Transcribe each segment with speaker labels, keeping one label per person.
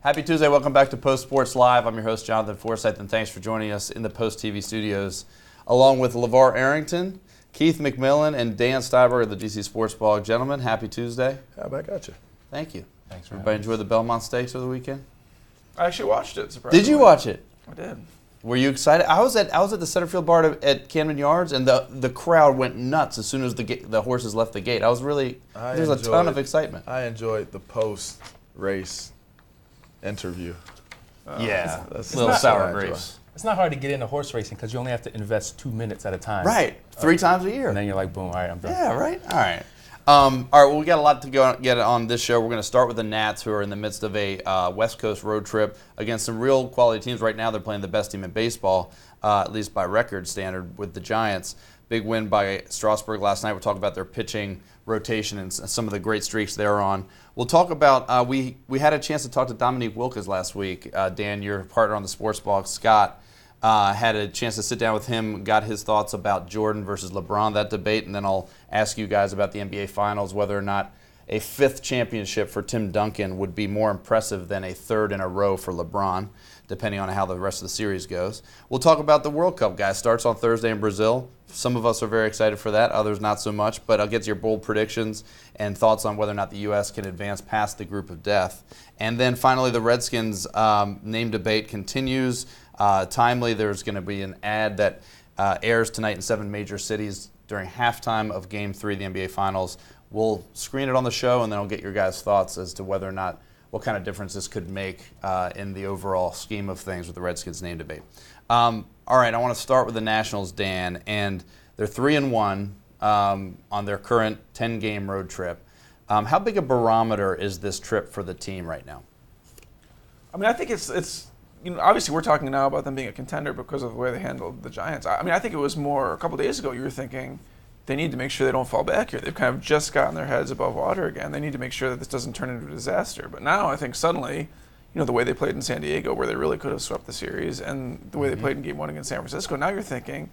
Speaker 1: Happy Tuesday. Welcome back to Post Sports Live. I'm your host, Jonathan Forsythe, and thanks for joining us in the Post TV studios, along with LaVar Arrington, Keith McMillan, and Dan Steinberg of the DC Sports Blog. Gentlemen, happy Tuesday.
Speaker 2: How back at you?
Speaker 1: Thank you.
Speaker 3: Thanks for
Speaker 1: Everybody enjoy the Belmont Stakes over the weekend?
Speaker 4: I actually watched it, surprisingly.
Speaker 1: Did you watch it?
Speaker 4: I did.
Speaker 1: Were you excited? I was at the center field bar at Camden Yards, and the crowd went nuts as soon as the horses left the gate. There's a ton of excitement.
Speaker 2: I enjoyed the post-race interview.
Speaker 1: Yeah,
Speaker 2: that's
Speaker 1: little
Speaker 2: not
Speaker 1: sour
Speaker 2: what I
Speaker 1: grapes.
Speaker 3: It's not hard to get into horse racing because you only have to invest 2 minutes at a time.
Speaker 1: Right, 3 times a year.
Speaker 3: And then you're like, boom, all right, I'm done.
Speaker 1: Yeah, right. All right. All right, well, we got a lot to get on this show. We're going to start with the Nats, who are in the midst of a West Coast road trip against some real quality teams. Right now, they're playing the best team in baseball, at least by record standard, with the Giants. Big win by Strasburg last night. We'll talk about their pitching rotation and some of the great streaks they're on. We'll talk about, we had a chance to talk to Dominique Wilkes last week. Dan, your partner on the sports blog, Scott, had a chance to sit down with him, got his thoughts about Jordan versus LeBron, that debate, and then I'll ask you guys about the NBA Finals, whether or not a 5th championship for Tim Duncan would be more impressive than a 3rd in a row for LeBron, depending on how the rest of the series goes. We'll talk about the World Cup, guys. Starts on Thursday in Brazil. Some of us are very excited for that, others not so much, but I'll get to your bold predictions and thoughts on whether or not the U.S. can advance past the group of death. And then finally, the Redskins name debate continues. Timely, there's going to be an ad that airs tonight in 7 major cities during halftime of Game 3 of the NBA Finals. We'll screen it on the show, and then I'll get your guys' thoughts as to whether or not what kind of difference this could make in the overall scheme of things with the Redskins name debate. All right, I want to start with the Nationals, Dan, and they're 3-1 on their current 10-game road trip. How big a barometer is this trip for the team right now?
Speaker 4: I mean, I think it's obviously we're talking now about them being a contender because of the way they handled the Giants. I mean, I think it was more a couple days ago you were thinking they need to make sure they don't fall back here. They've kind of just gotten their heads above water again. They need to make sure that this doesn't turn into a disaster. But now I think suddenly, the way they played in San Diego where they really could have swept the series and the way they played in Game 1 against San Francisco, now you're thinking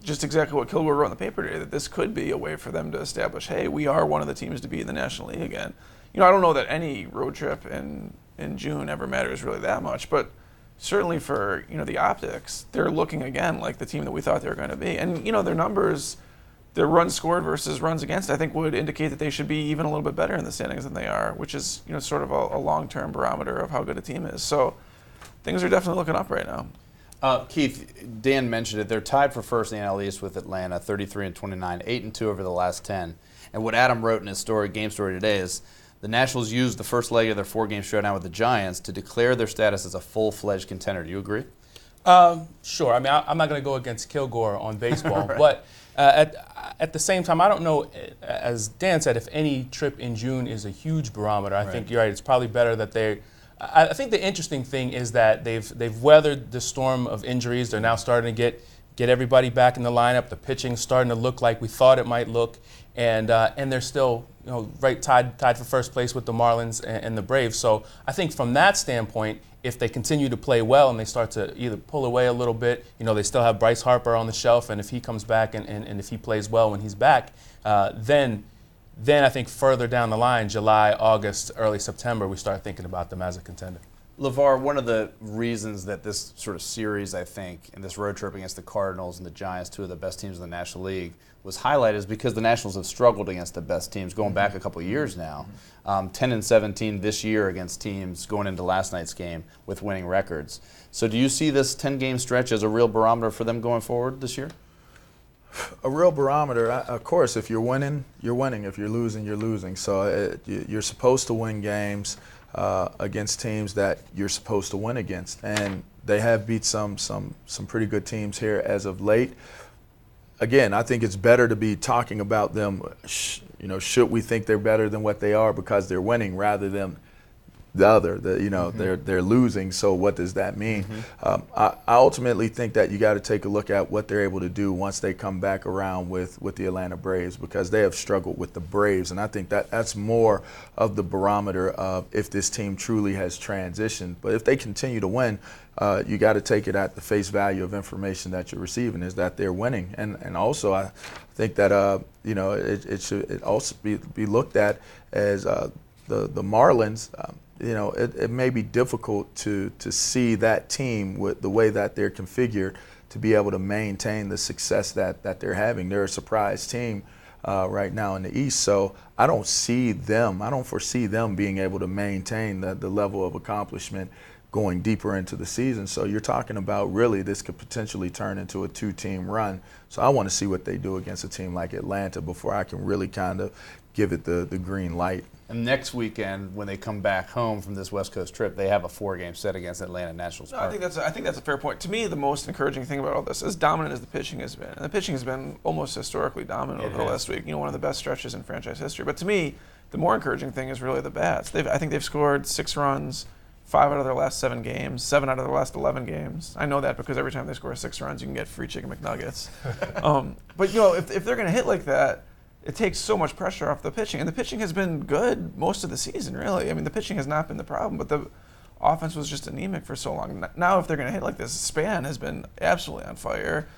Speaker 4: just exactly what Kilgore wrote in the paper today, that this could be a way for them to establish, hey, we are one of the teams to beat in the National League again. I don't know that any road trip in June ever matters really that much, but certainly for, the optics, they're looking again like the team that we thought they were going to be. And, their numbers, their runs scored versus runs against, I think would indicate that they should be even a little bit better in the standings than they are, which is, sort of a long-term barometer of how good a team is. So things are definitely looking up right now.
Speaker 1: Keith, Dan mentioned it. They're tied for first in the NL East with Atlanta, 33-29, 8-2 over the last 10. And what Adam wrote in his game story today is the Nationals used the first leg of their 4-game showdown with the Giants to declare their status as a full-fledged contender. Do you agree?
Speaker 3: Sure. I mean, I'm not going to go against Kilgore on baseball,
Speaker 1: Right.
Speaker 3: But at the same time, I don't know, as Dan said, if any trip in June is a huge barometer. I think you're right. It's probably better that I think the interesting thing is that they've weathered the storm of injuries. They're now starting to get everybody back in the lineup. The pitching's starting to look like we thought it might look, and they're still tied for first place with the Marlins and the Braves. So I think from that standpoint, if they continue to play well and they start to either pull away a little bit, they still have Bryce Harper on the shelf, and if he comes back and if he plays well when he's back, then I think further down the line, July, August, early September, we start thinking about them as a contender.
Speaker 1: LaVar, one of the reasons that this sort of series, I think, and this road trip against the Cardinals and the Giants, 2 of the best teams in the National League, was highlighted is because the Nationals have struggled against the best teams going back a couple of years now. 10-17 this year against teams going into last night's game with winning records. So do you see this 10-game stretch as a real barometer for them going forward this year?
Speaker 2: A real barometer, of course, if you're winning, you're winning. If you're losing, you're losing. So you're supposed to win games against teams that you're supposed to win against. And they have beat some pretty good teams here as of late. Again, I think it's better to be talking about them, should we think they're better than what they are because they're winning rather than the other, they're losing, so what does that mean? I ultimately think that you got to take a look at what they're able to do once they come back around with the Atlanta Braves, because they have struggled with the Braves, and I think that's more of the barometer of if this team truly has transitioned. But if they continue to win, you got to take it at the face value of information that you're receiving, is that they're winning. And also I think that it should also be looked at as the Marlins. it may be difficult to see that team with the way that they're configured to be able to maintain the success that they're having. They're a surprise team right now in the East, so I don't foresee them being able to maintain the level of accomplishment going deeper into the season. So you're talking about really this could potentially turn into a 2-team run. So I want to see what they do against a team like Atlanta before I can really kind of give it the green light.
Speaker 1: And next weekend, when they come back home from this West Coast trip, they have a 4-game set against Atlanta National Park.
Speaker 4: I think that's a fair point. To me, the most encouraging thing about all this, as dominant as the pitching has been, and the pitching has been almost historically dominant over the last week. One of the best stretches in franchise history. But to me, the more encouraging thing is really the bats. I think they've scored 6 runs, 5 out of their last 7 games, 7 out of their last 11 games. I know that because every time they score 6 runs, you can get free chicken McNuggets. But if they're going to hit like that, it takes so much pressure off the pitching. And the pitching has been good most of the season, really. I mean, the pitching has not been the problem, but the offense was just anemic for so long. Now, if they're going to hit like this, Span has been absolutely on fire.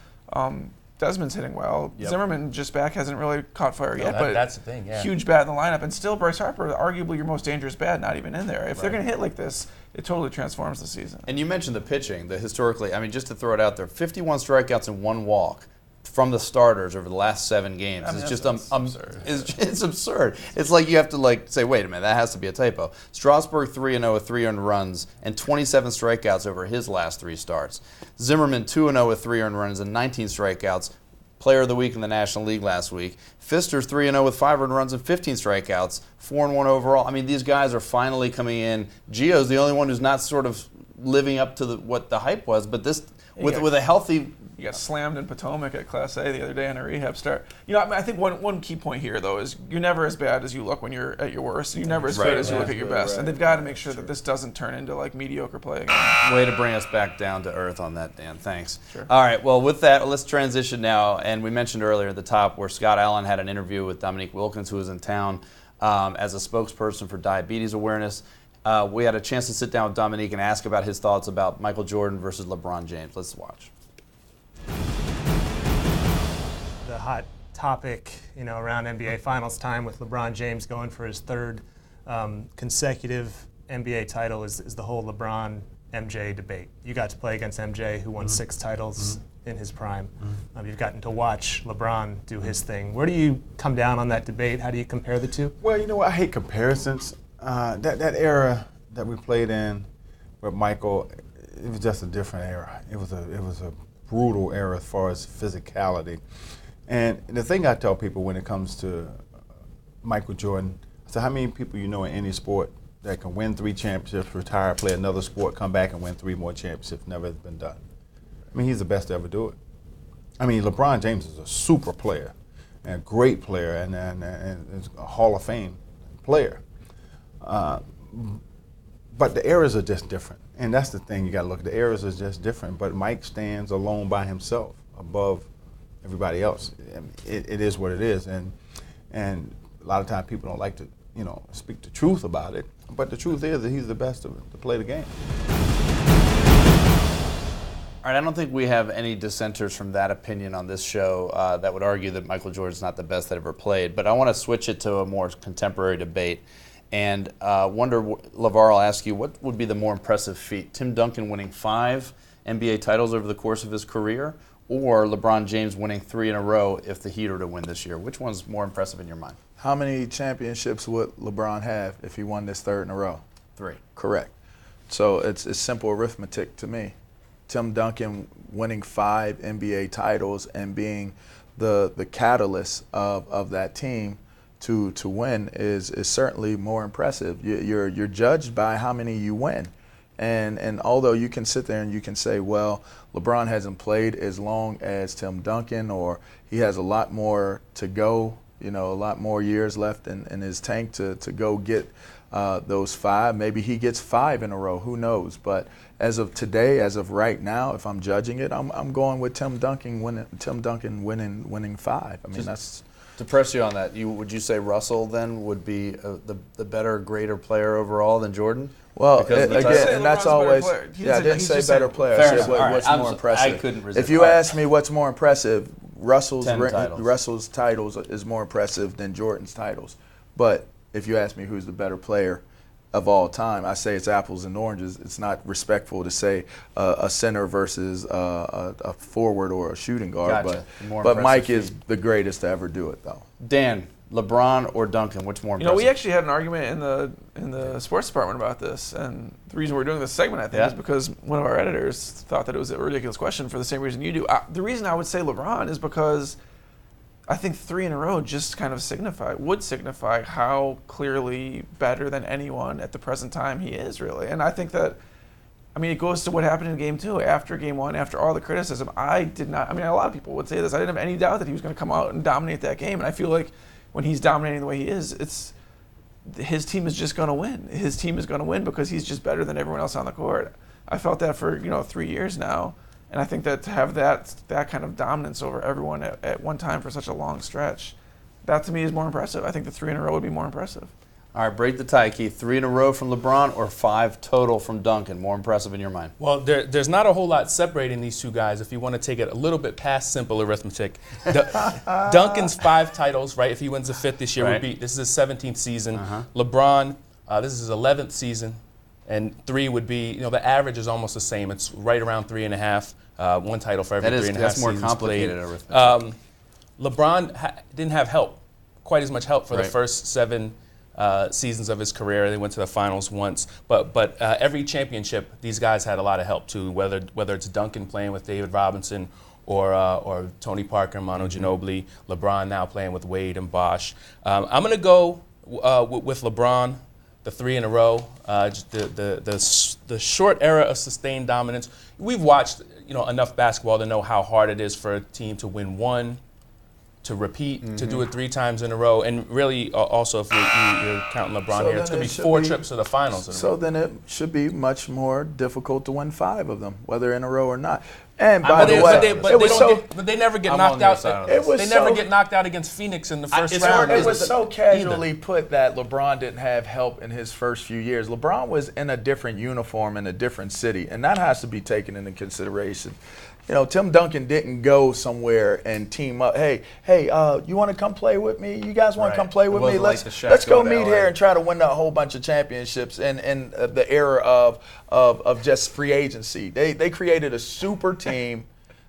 Speaker 4: Desmond's hitting well. Yep. Zimmerman just back hasn't really caught fire yet, but
Speaker 3: that's the thing, yeah.
Speaker 4: Huge bat in the lineup. And still Bryce Harper, arguably your most dangerous bat, not even in there. If they're going to hit like this, it totally transforms the season.
Speaker 1: And you mentioned the pitching, historically, I mean, just to throw it out there, 51 strikeouts and 1 walk from the starters over the last 7 games. It's just absurd. It's absurd. It's like you have to say, wait a minute, that has to be a typo. Strasburg 3-0 with 3 earned runs and 27 strikeouts over his last 3 starts. Zimmerman 2-0 with 3 earned runs and 19 strikeouts. Player of the week in the National League last week. Fister's 3-0 with 5 earned runs and 15 strikeouts, 4-1 overall. I mean, these guys are finally coming in. Gio's the only one who's not sort of living up to what the hype was, but this with a healthy.
Speaker 4: You got slammed in Potomac at Class A the other day on a rehab start. I think one key point here, though, is you're never as bad as you look when you're at your worst. You're never as good as you look at your best. And they've got to make sure that this doesn't turn into mediocre play again.
Speaker 1: Way to bring us back down to earth on that, Dan. Thanks.
Speaker 4: Sure.
Speaker 1: All right, well, with that, let's transition now. And we mentioned earlier at the top where Scott Allen had an interview with Dominique Wilkins, who was in town as a spokesperson for diabetes awareness. We had a chance to sit down with Dominique and ask about his thoughts about Michael Jordan versus LeBron James. Let's watch.
Speaker 5: The hot topic, around NBA Finals time with LeBron James going for his 3rd consecutive NBA title is the whole LeBron-MJ debate. You got to play against MJ, who won 6 titles in his prime. You've gotten to watch LeBron do his thing. Where do you come down on that debate? How do you compare the two?
Speaker 6: Well, I hate comparisons. That era that we played in with Michael, it was just a different era. It was a brutal era as far as physicality. And the thing I tell people when it comes to Michael Jordan, I say, how many people you know in any sport that can win 3 championships, retire, play another sport, come back and win 3 more championships? Never has been done. I mean, he's the best to ever do it. I mean, LeBron James is a super player, and a great player, and a Hall of Fame player. But the eras are just different. And that's the thing you got to look at. The eras are just different. But Mike stands alone by himself above everybody else. It is what it is. And a lot of times people don't like to, speak the truth about it. But the truth is that he's the best to play the game.
Speaker 1: All right, I don't think we have any dissenters from that opinion on this show that would argue that Michael Jordan's not the best that ever played. But I want to switch it to a more contemporary debate. And wonder, LaVar, I'll ask you, what would be the more impressive feat? Tim Duncan winning 5 NBA titles over the course of his career, or LeBron James winning 3 in a row if the Heat were to win this year? Which one's more impressive in your mind?
Speaker 2: How many championships would LeBron have if he won this 3rd in a row?
Speaker 1: 3.
Speaker 2: Correct. So it's simple arithmetic to me. Tim Duncan winning 5 NBA titles and being the catalyst of that team to win is certainly more impressive. You're judged by how many you win. And although you can sit there and you can say, well, LeBron hasn't played as long as Tim Duncan, or he has a lot more to go, a lot more years left in his tank to go get those 5. Maybe he gets 5 in a row, who knows? But as of today, as of right now, if I'm judging it, I'm going with Tim Duncan winning 5. I mean, that's.
Speaker 1: To press you on that, would you say Russell then would be the better, greater player overall than Jordan?
Speaker 2: Well, again, and that's always. I didn't say better player. I said what's more impressive.
Speaker 1: I couldn't resist.
Speaker 2: If you ask me what's more impressive, Russell's titles is more impressive than Jordan's titles. But if you ask me who's the better player, of all time. I say it's apples and oranges. It's not respectful to say a center versus a forward or a shooting guard.
Speaker 1: Gotcha.
Speaker 2: But Mike is the greatest to ever do it, though.
Speaker 1: Dan, LeBron or Duncan, which more impressive?
Speaker 4: We actually had an argument in the sports department about this, and the reason we're doing this segment, I think, is because one of our editors thought that it was a ridiculous question for the same reason you do. The reason I would say LeBron is because I think 3 in a row just kind of would signify how clearly better than anyone at the present time he is, really. And I think that, it goes to what happened in Game 2. After Game 1, after all the criticism, a lot of people would say this. I didn't have any doubt that he was going to come out and dominate that game. And I feel like when he's dominating the way he is, his team is just going to win. His team is going to win because he's just better than everyone else on the court. I felt that for 3 years now. And I think that to have that kind of dominance over everyone at one time for such a long stretch, that to me is more impressive. I think the 3 in a row would be more impressive.
Speaker 1: All right, break the tie, Keith. 3 in a row from LeBron or 5 total from Duncan? More impressive in your mind?
Speaker 3: Well, there's not a whole lot separating these two guys if you want to take it a little bit past simple arithmetic. Duncan's 5 titles, right? If he wins the 5th this year, this is his 17th season. LeBron, this is his 11th season. And 3 would be, the average is almost the same. It's right around 3.5. 1 title for every 3.5 seasons.
Speaker 1: That's more complicated arithmetic.
Speaker 3: LeBron didn't have help, quite as much help for the first 7 seasons of his career. They went to the finals once, but every championship, these guys had a lot of help too. Whether it's Duncan playing with David Robinson or Tony Parker, Manu Ginobili, LeBron now playing with Wade and Bosh. I'm going to go with LeBron. The 3 in a row, the short era of sustained dominance. We've watched enough basketball to know how hard it is for a team to win 1, to repeat, to do it 3 times in a row, and really also if you're counting LeBron here, it's going to be 4 trips to the finals in a row.
Speaker 2: So then it should be much more difficult to win 5 of them, whether in a row or not. And by the way,
Speaker 3: but they never get knocked out. They never get knocked out against Phoenix in the first round.
Speaker 2: It was so casually put that LeBron didn't have help in his first few years. LeBron was in a different uniform in a different city, and that has to be taken into consideration. Tim Duncan didn't go somewhere and team up. Hey, you want to come play with me? You guys want to come play with me? Let's go meet here and try to win a whole bunch of championships in the era of just free agency. They created a super team.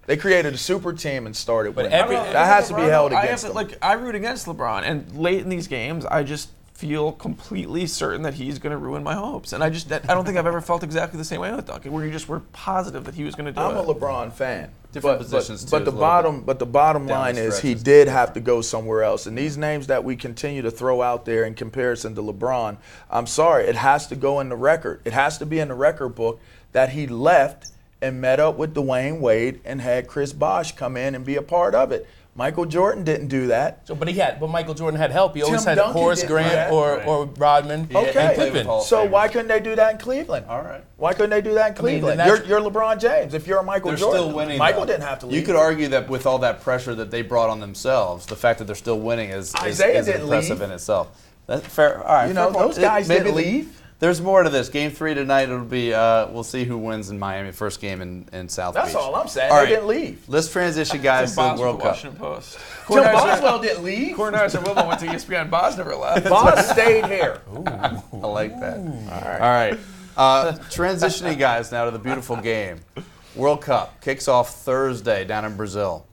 Speaker 2: They created a super team and started winning. That has to be held against them.
Speaker 4: I root against LeBron, and late in these games, I just feel completely certain that he's going to ruin my hopes. And I don't think I've ever felt exactly the same way with Duncan, where you just were positive that he was going to do it.
Speaker 2: I'm a LeBron fan.
Speaker 1: Different positions,
Speaker 2: but the bottom line is he did have to go somewhere else. And these names that we continue to throw out there in comparison to LeBron, I'm sorry, it has to go in the record. It has to be in the record book that he left and met up with Dwayne Wade and had Chris Bosh come in and be a part of it. Michael Jordan didn't do that.
Speaker 3: But Michael Jordan had help. He always had Horace Grant or Rodman and Pippen.
Speaker 2: So why couldn't they do that in Cleveland?
Speaker 1: All right.
Speaker 2: Why couldn't they do that in Cleveland? You're LeBron James. If you're a Michael Jordan,
Speaker 1: still winning,
Speaker 2: Michael didn't have to leave.
Speaker 1: You could argue that with all that pressure that they brought on themselves, the fact that they're still winning is impressive in itself. That's fair. All right.
Speaker 2: Those guys didn't leave.
Speaker 1: There's more to this. Game 3 tonight, it'll be, we'll see who wins in Miami. First game in South Beach.
Speaker 2: That's all I'm saying.
Speaker 1: All
Speaker 2: they didn't leave.
Speaker 1: Let's transition, guys, to the World Cup.
Speaker 4: Washington Post.
Speaker 2: Tim Boswell didn't leave.
Speaker 4: Kornheiser and Wilbon went to ESPN. Boz never left.
Speaker 2: Boz stayed here.
Speaker 1: I like that. All right. Transitioning, guys, now to the beautiful game. World Cup kicks off Thursday down in Brazil.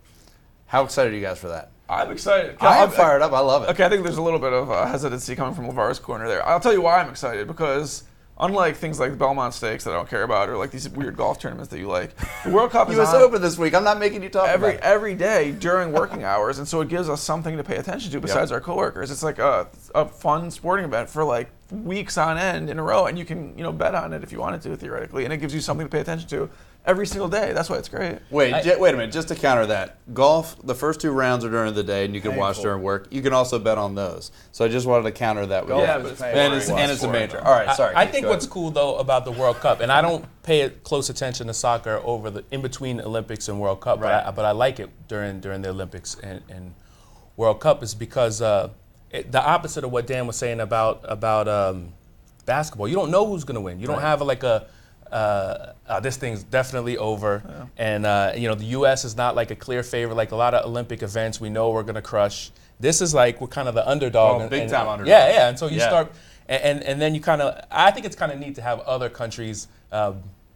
Speaker 1: How excited are you guys for that?
Speaker 4: I'm excited.
Speaker 1: I'm fired up. I love it.
Speaker 4: Okay, I think there's a little bit of hesitancy coming from LaVar's corner there. I'll tell you why I'm excited, because unlike things like the Belmont Stakes that I don't care about, or like these weird golf tournaments that you like, the World Cup is
Speaker 1: US Open this week. I'm not making you talk about it.
Speaker 4: Every day during working hours, and so it gives us something to pay attention to besides our coworkers. It's like a fun sporting event for like weeks on end in a row, and you can bet on it if you wanted to, theoretically, and it gives you something to pay attention to every single day. That's why it's great.
Speaker 1: Wait a minute. Just to counter that, golf, the first 2 rounds are during the day, and you can watch during work. You can also bet on those. So I just wanted to counter that with and it's a major. All right, sorry.
Speaker 3: I think what's cool, though, about the World Cup, and I don't pay close attention to soccer in between Olympics and World Cup, but I like it during the Olympics and World Cup, is because the opposite of what Dan was saying about basketball. You don't know who's going to win. You don't have this thing's definitely over, and the U.S. is not like a clear favorite like a lot of Olympic events. We know we're going to crush. This is like we're kind of the underdog,
Speaker 1: big time underdog.
Speaker 3: Yeah, and so you start, And then I think it's kind of neat to have other countries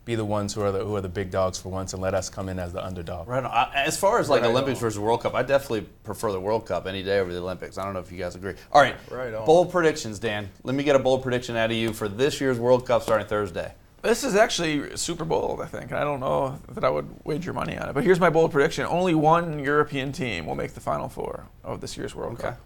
Speaker 3: be the ones who are the big dogs for once and let us come in as the underdog.
Speaker 1: Right on. As far as like Olympics versus World Cup, I definitely prefer the World Cup any day over the Olympics. I don't know if you guys agree. All right,
Speaker 2: Right on.
Speaker 1: bold predictions, Dan. Let me get a bold prediction out of you for this year's World Cup starting Thursday.
Speaker 4: This is actually super bold, I think. And I don't know that I would wager money on it. But here's my bold prediction. Only one European team will make the Final Four of this year's World Cup.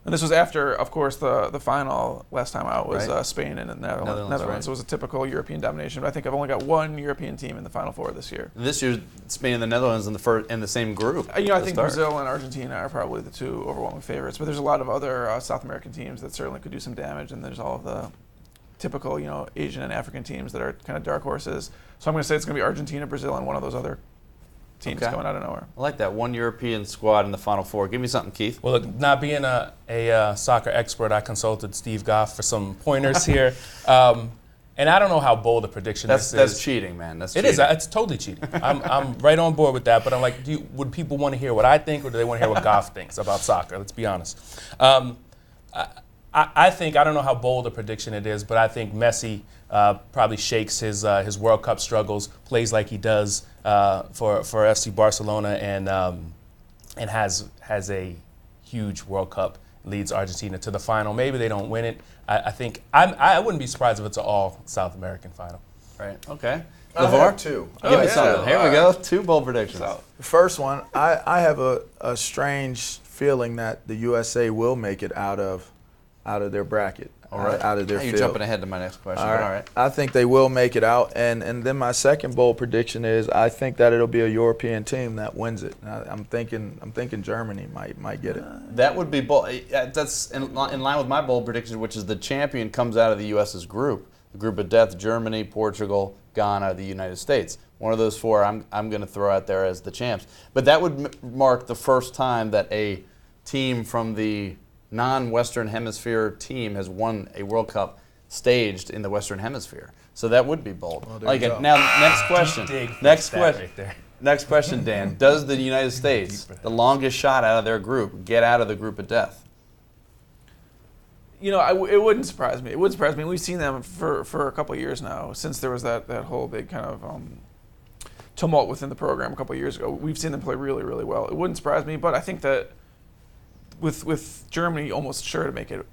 Speaker 4: And this was after, of course, the final last time out was Spain and the Netherlands.
Speaker 1: Right.
Speaker 4: So it was a typical European domination. But I think I've only got one European team in the Final Four this year.
Speaker 1: This year's Spain and the Netherlands in the same group.
Speaker 4: I think Brazil and Argentina are probably the two overwhelming favorites. But there's a lot of other South American teams that certainly could do some damage. And there's all of the typical, Asian and African teams that are kind of dark horses. So I'm going to say it's going to be Argentina, Brazil, and one of those other teams coming out of nowhere.
Speaker 1: I like that. One European squad in the Final Four. Give me something, Keith.
Speaker 3: Well, look, not being a soccer expert, I consulted Steve Goff for some pointers here. And I don't know how bold a prediction this is.
Speaker 1: That's cheating, man. That's cheating.
Speaker 3: It is. It's totally cheating. I'm right on board with that. But I'm like, would people want to hear what I think, or do they want to hear what Goff thinks about soccer? Let's be honest. I think, I don't know how bold a prediction it is, but I think Messi probably shakes his World Cup struggles, plays like he does for FC Barcelona, and has a huge World Cup, leads Argentina to the final. Maybe they don't win it. I wouldn't be surprised if it's an all South American final.
Speaker 1: Right. Okay.
Speaker 2: I
Speaker 1: LaVar?
Speaker 2: have two.
Speaker 1: Give me something. Here we go. Two bold predictions.
Speaker 2: The first one, I have a strange feeling that the USA will make it out of their bracket, out of their field.
Speaker 1: You're jumping ahead to my next question. All right.
Speaker 2: I think they will make it out, and then my second bold prediction is I think that it'll be a European team that wins it. I'm thinking Germany might get it.
Speaker 1: That would be bold. That's in line with my bold prediction, which is the champion comes out of the U.S.'s group, the group of death: Germany, Portugal, Ghana, the United States. One of those four I'm going to throw out there as the champs. But that would mark the first time that a team from the non-Western Hemisphere team has won a World Cup staged in the Western Hemisphere. So that would be bold.
Speaker 2: Well,
Speaker 1: now, next question. Next question.
Speaker 3: Right there.
Speaker 1: Next question, Dan. Does the United States, the longest shot out of their group, get out of the group of death?
Speaker 4: It wouldn't surprise me. It would surprise me. We've seen them for a couple of years now, since there was that whole big kind of tumult within the program a couple of years ago. We've seen them play really, really well. It wouldn't surprise me, but I think that with Germany almost sure to make it,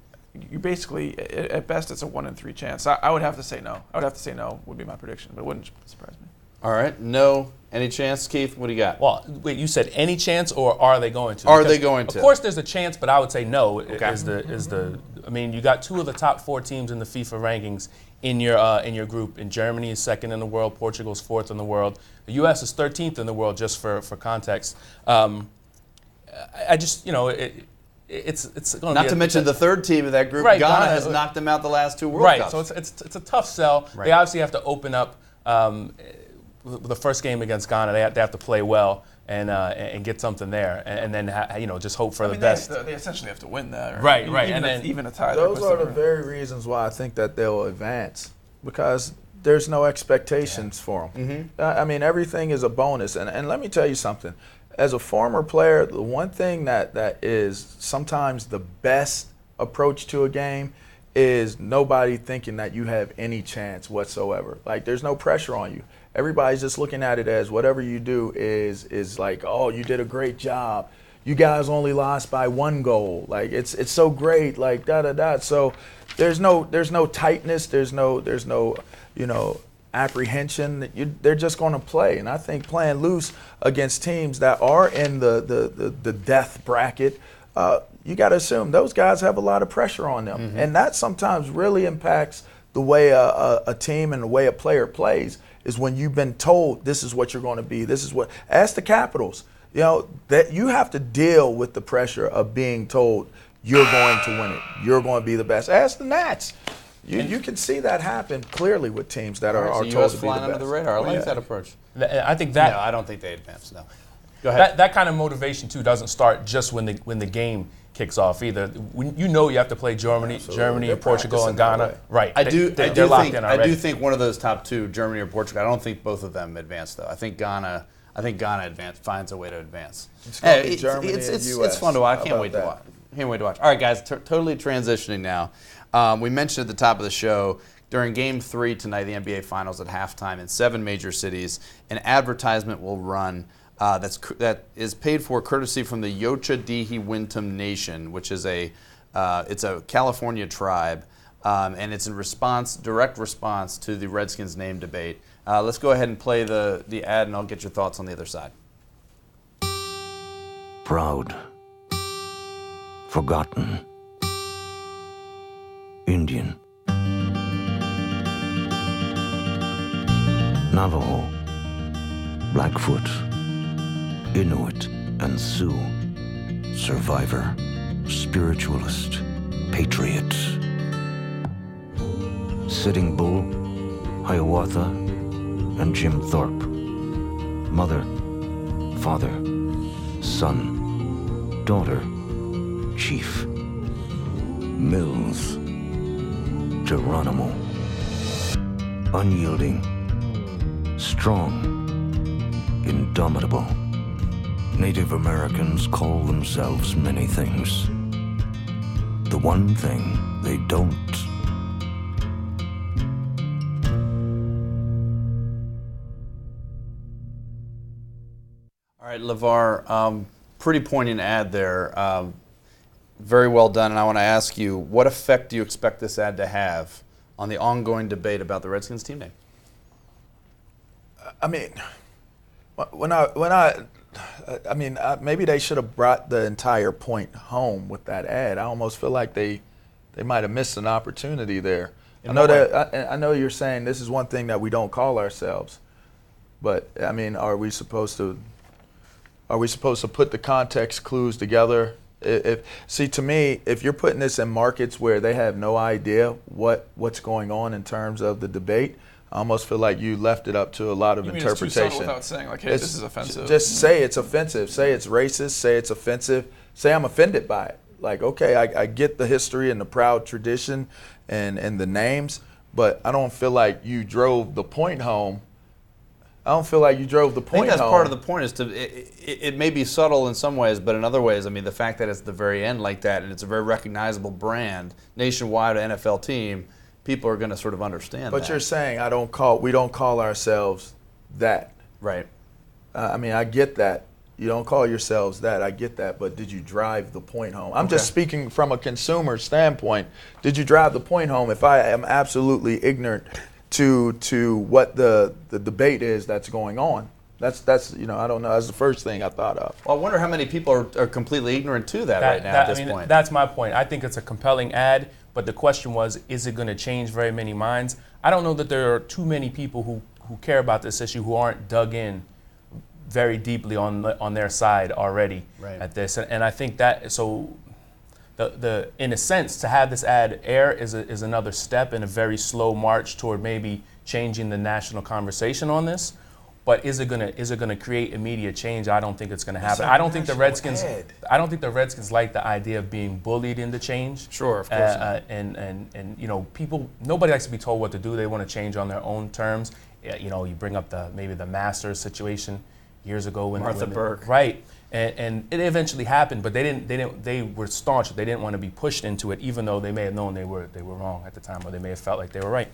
Speaker 4: you basically, at best, it's a 1 in 3 chance. I would have to say no. I would have to say no would be my prediction, but it wouldn't surprise me.
Speaker 1: All right. No. Any chance, Keith? What do you got?
Speaker 3: Well, wait, you said any chance, or are they going to?
Speaker 1: Are they going to?
Speaker 3: Of course there's a chance, but I would say no. I mean, you got 2 of the top 4 teams in the FIFA rankings in your group. In Germany is 2nd in the world, Portugal's 4th in the world. The US is 13th in the world, just for context. It's going to
Speaker 1: Not to mention the third team of that group,
Speaker 3: right,
Speaker 1: Ghana has knocked them out the last 2 World Cups.
Speaker 3: Right, so it's a tough sell.
Speaker 1: Right.
Speaker 3: They obviously have to open up the first game against Ghana. They have to play well and get something there, and then just hope for the best.
Speaker 4: They essentially have to win that.
Speaker 3: Right.
Speaker 4: Even a tie.
Speaker 2: Those are the very reasons why I think that they'll advance, because there's no expectations for them.
Speaker 1: Mm-hmm.
Speaker 2: I mean, everything is a bonus, and let me tell you something. As a former player, the one thing that is sometimes the best approach to a game is nobody thinking that you have any chance whatsoever. Like, there's no pressure on you. Everybody's just looking at it as whatever you do is like, oh, you did a great job. You guys only lost by 1 goal. Like, it's so great. Like, da-da-da. So there's no tightness. There's no apprehension. They're just going to play, and I think playing loose against teams that are in the death bracket, you got to assume those guys have a lot of pressure on them, and that sometimes really impacts the way a team and the way a player plays. Is when you've been told this is what you're going to be. This is what. Ask the Capitals. That you have to deal with the pressure of being told you're going to win it. You're going to be the best. Ask the Nats. You can see that happen clearly with teams that are told to be the best.
Speaker 1: flying under the radar. I like that approach.
Speaker 3: I think that.
Speaker 1: No, I don't think they advance. No. Go ahead.
Speaker 3: That kind of motivation too doesn't start just when the game kicks off either. You have to play Germany,
Speaker 2: They're
Speaker 3: Portugal, and
Speaker 2: practicing
Speaker 3: Ghana.
Speaker 2: that way.
Speaker 3: Right.
Speaker 1: They're locked in
Speaker 3: already.
Speaker 1: I do think one of those top 2, Germany or Portugal. I don't think both of them advance though. I think Ghana finds a way to advance.
Speaker 2: Germany and
Speaker 1: it's
Speaker 2: US.
Speaker 1: fun to watch. I
Speaker 2: How
Speaker 1: can't
Speaker 2: about
Speaker 1: wait to
Speaker 2: that?
Speaker 1: watch. Can't wait to watch. All right, guys. Totally transitioning now. We mentioned at the top of the show, during Game 3 tonight, the NBA Finals at halftime in 7 major cities, an advertisement will run that is paid for courtesy from the Yocha Dihi Wintum Nation, which is it's a California tribe, and it's in direct response to the Redskins name debate. Let's go ahead and play the ad, and I'll get your thoughts on the other side.
Speaker 7: Proud, forgotten, Indian, Navajo, Blackfoot, Inuit, and Sioux, survivor, spiritualist, patriot, Sitting Bull, Hiawatha, and Jim Thorpe, mother, father, son, daughter, chief, Mills, Geronimo, unyielding, strong, indomitable. Native Americans call themselves many things. The one thing they don't.
Speaker 1: All right, LaVar, pretty poignant ad there. Very well done, and I want to ask you, what effect do you expect this ad to have on the ongoing debate about the Redskins team name?
Speaker 2: I mean, maybe they should have brought the entire point home with that ad. I almost feel like they might have missed an opportunity there. I know you're saying this is one thing that we don't call ourselves, but I mean, are we supposed to put the context clues together? To me, if you're putting this in markets where they have no idea what's going on in terms of the debate, I almost feel like you left it up to a lot of interpretation.
Speaker 4: It's too subtle without saying, like, hey, this is offensive.
Speaker 2: Just say it's offensive. Say it's racist. Say it's offensive. Say I'm offended by it. Like, okay, I get the history and the proud tradition and the names, but I don't feel like you drove the point home. I think that's part of the point. It may be subtle in some ways, but in other ways, I mean, the fact that it's the very end like that, and it's a very recognizable brand, nationwide NFL team, people are going to sort of understand. But you're saying we don't call ourselves that,
Speaker 1: right?
Speaker 2: I mean, I get that. You don't call yourselves that. I get that. But did you drive the point home? I'm just speaking from a consumer standpoint. Did you drive the point home? If I am absolutely ignorant to what the debate is that's going on. That's I don't know. That's the first thing I thought of.
Speaker 1: Well, I wonder how many people are completely ignorant to that right now at this point.
Speaker 3: That's my point. I think it's a compelling ad, but the question was, is it going to change very many minds? I don't know that there are too many people who care about this issue who aren't dug in very deeply on their side already at this, and I think that so. In a sense, to have this ad air is another step in a very slow march toward maybe changing the national conversation on this. But is it gonna create immediate change? I don't think it's gonna happen. I don't think the Redskins like the idea of being bullied into change.
Speaker 1: Sure, of course.
Speaker 3: And people, nobody likes to be told what to do. They want to change on their own terms. You bring up maybe the Masters situation years ago when
Speaker 1: Martha Burke.
Speaker 3: Right. And it eventually happened, but they were staunch. They didn't want to be pushed into it, even though they may have known they were wrong at the time, or they may have felt like they were right.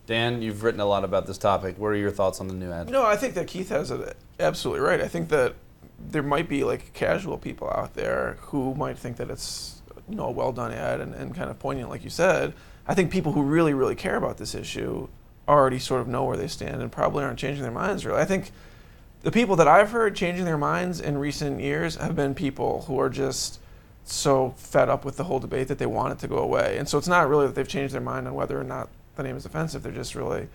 Speaker 1: Dan, you've written a lot about this topic. What are your thoughts on the new ad?
Speaker 4: No, I think that Keith has it absolutely right. I think that there might be like casual people out there who might think that it's a well done ad and kind of poignant, like you said. I think people who really, really care about this issue already sort of know where they stand and probably aren't changing their minds really. I think the people that I've heard changing their minds in recent years have been people who are just so fed up with the whole debate that they want it to go away. And so it's not really that they've changed their mind on whether or not the name is offensive. They're just really,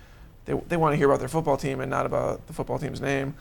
Speaker 4: they want to hear about their football team and not about the football team's name.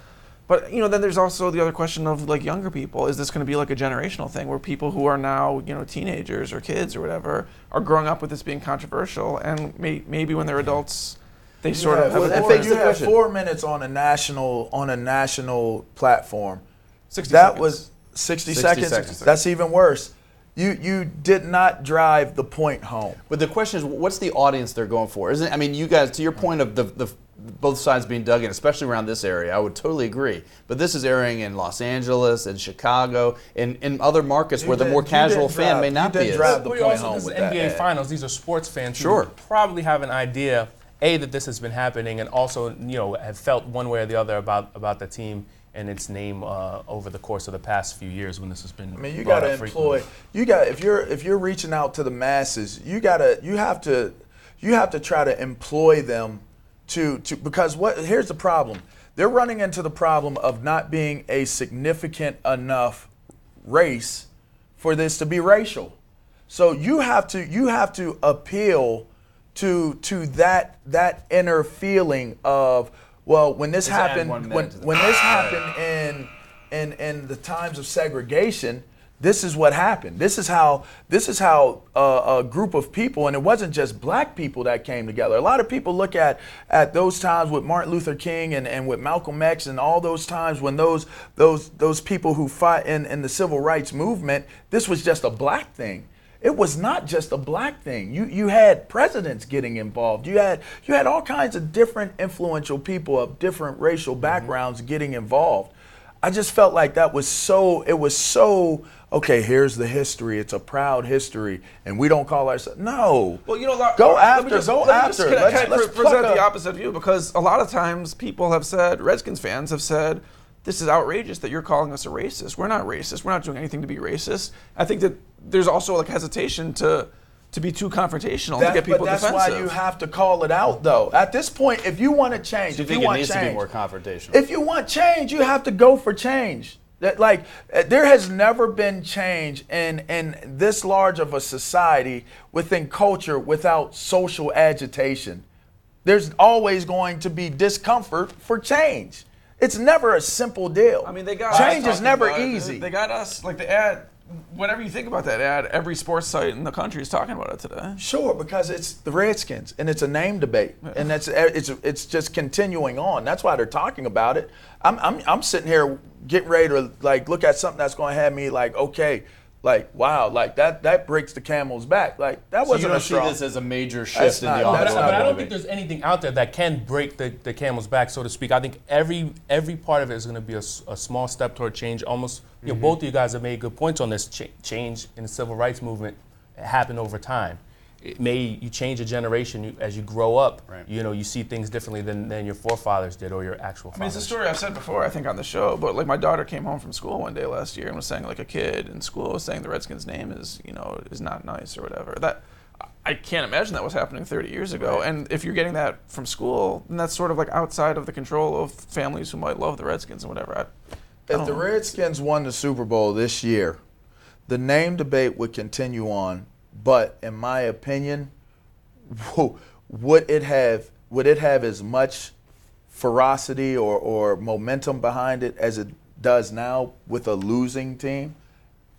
Speaker 4: But, then there's also the other question of, like, younger people. Is this going to be like a generational thing where people who are now, teenagers or kids or whatever are growing up with this being controversial, and maybe when they're adults, they sort of have
Speaker 2: if you have 4 minutes on a national platform,
Speaker 4: 60
Speaker 2: that
Speaker 4: seconds.
Speaker 2: Was 60 seconds. That's even worse. You did not drive the point home.
Speaker 1: But the question is, what's the audience they're going for? You guys, to your point of the both sides being dug in, especially around this area. I would totally agree. But this is airing in Los Angeles, in Chicago, in other markets where the more casual fan may not be.
Speaker 2: Drive the
Speaker 3: But
Speaker 2: point
Speaker 3: also,
Speaker 2: home
Speaker 3: this is
Speaker 2: with that
Speaker 3: NBA
Speaker 2: ad.
Speaker 3: Finals. These are sports fans
Speaker 1: Sure.
Speaker 3: who probably have an idea, A, that this has been happening, and also, have felt one way or the other about the team and its name over the course of the past few years when this has been.
Speaker 2: I mean, you
Speaker 3: brought
Speaker 2: got to
Speaker 3: up
Speaker 2: employ.
Speaker 3: frequently.
Speaker 2: If you're reaching out to the masses, you have to try to employ them because here's the problem. They're running into the problem of not being a significant enough race for this to be racial. So you have to appeal to that inner feeling of, well, when this happened in the times of segregation, this is what happened. This is how a group of people, and it wasn't just black people that came together. A lot of people look at those times with Martin Luther King and with Malcolm X and all those times when those people who fought in the civil rights movement, this was just a black thing. It was not just a black thing. You had presidents getting involved. You had all kinds of different influential people of different racial backgrounds getting involved. I just felt like it was so, okay, here's the history. It's a proud history, and we don't call ourselves. No.
Speaker 4: Well,
Speaker 2: go
Speaker 4: let me
Speaker 2: after.
Speaker 4: Let's present the opposite view, because a lot of times people have said, Redskins fans have said, this is outrageous that you're calling us a racist. We're not racist. We're not doing anything to be racist. I think that there's also hesitation to be too confrontational to get people defensive.
Speaker 2: But that's why you have to call it out, though. At this point, if you want to change,
Speaker 1: So you think it needs to be more confrontational?
Speaker 2: If you want change, you have to go for change. There has never been change in this large of a society within culture without social agitation. There's always going to be discomfort for change. It's never a simple deal.
Speaker 4: I mean, they got
Speaker 2: change
Speaker 4: us
Speaker 2: is never
Speaker 4: about it.
Speaker 2: easy.
Speaker 4: They got us, the ad, whatever you think about that ad, every sports site in the country is talking about it today.
Speaker 2: Sure, because it's the Redskins and it's a name debate, and it's just continuing on. That's why they're talking about it. I'm sitting here getting ready to look at something that's going to have me okay. Wow, that breaks the camel's back. That wasn't
Speaker 1: you don't
Speaker 2: a strong.
Speaker 1: see this as a major shift in the
Speaker 2: not-
Speaker 1: offense.
Speaker 3: But I don't think there's anything out there that can break the camel's back, so to speak. I think every part of it is going to be a small step toward change. Almost, both of you guys have made good points on this. Change in the civil rights movement happened over time. You change a generation as you grow up.
Speaker 1: Right.
Speaker 3: You see things differently than your forefathers did or your actual fathers.
Speaker 4: I mean, it's a story I've said before, I think, on the show, but my daughter came home from school one day last year and was saying, a kid in school was saying the Redskins name is not nice or whatever. That I can't imagine that was happening 30 years ago. Right. And if you're getting that from school, then that's sort of outside of the control of families who might love the Redskins and whatever.
Speaker 2: If the Redskins won the Super Bowl this year, the name debate would continue on. But in my opinion, would it have as much ferocity or momentum behind it as it does now with a losing team?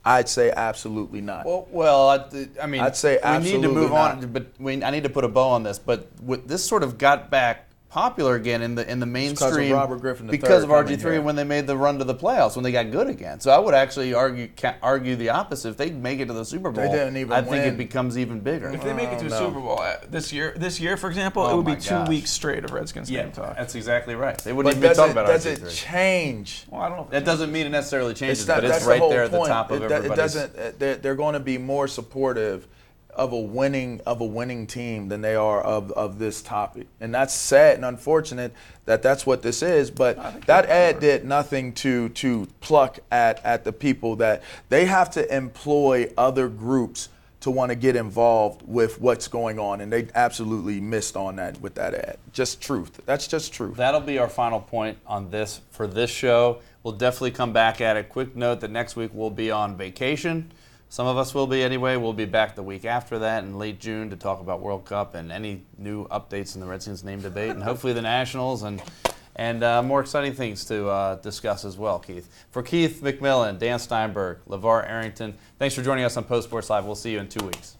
Speaker 2: I'd say absolutely not.
Speaker 1: I'd
Speaker 2: say absolutely
Speaker 1: we need to move
Speaker 2: not.
Speaker 1: on, but I need to put a bow on this. But this sort of got back popular again in the mainstream
Speaker 2: because of Robert Griffin III
Speaker 1: because of
Speaker 2: coming
Speaker 1: RG3
Speaker 2: here.
Speaker 1: when they made the run to the playoffs, when they got good again. So I would actually argue the opposite. If they make it to the Super Bowl,
Speaker 2: They didn't even
Speaker 1: I think
Speaker 2: win.
Speaker 1: it becomes even bigger.
Speaker 4: If they make it to a
Speaker 2: no.
Speaker 4: Super Bowl this year, for example,
Speaker 1: Oh
Speaker 4: it would be
Speaker 1: my
Speaker 4: 2
Speaker 1: gosh.
Speaker 4: weeks straight of Redskins name talk.
Speaker 1: That's exactly right. They wouldn't
Speaker 2: But
Speaker 1: even be talking about
Speaker 2: does
Speaker 1: RG3.
Speaker 2: it change?
Speaker 4: Well, I don't know. If
Speaker 1: That doesn't mean it necessarily changes,
Speaker 2: not-
Speaker 1: but it's
Speaker 2: that's
Speaker 1: right
Speaker 2: whole
Speaker 1: there at the
Speaker 2: point.
Speaker 1: top of
Speaker 2: It
Speaker 1: everybody's.
Speaker 2: doesn't. They're going to be more supportive of a winning team than they are of this topic, and that's sad and unfortunate that that's what this is. But that ad did nothing to pluck at the people that they have to employ other groups to want to get involved with what's going on, and they absolutely missed on that with that ad. Just truth. That's just truth.
Speaker 1: That'll be our final point on this for this show. We'll definitely come back at it. Quick note that next week we'll be on vacation. Some of us will be anyway. We'll be back the week after that in late June to talk about World Cup and any new updates in the Redskins name debate, and hopefully the Nationals and more exciting things to discuss as well, Keith. For Keith McMillan, Dan Steinberg, LaVar Arrington, thanks for joining us on Post Sports Live. We'll see you in 2 weeks.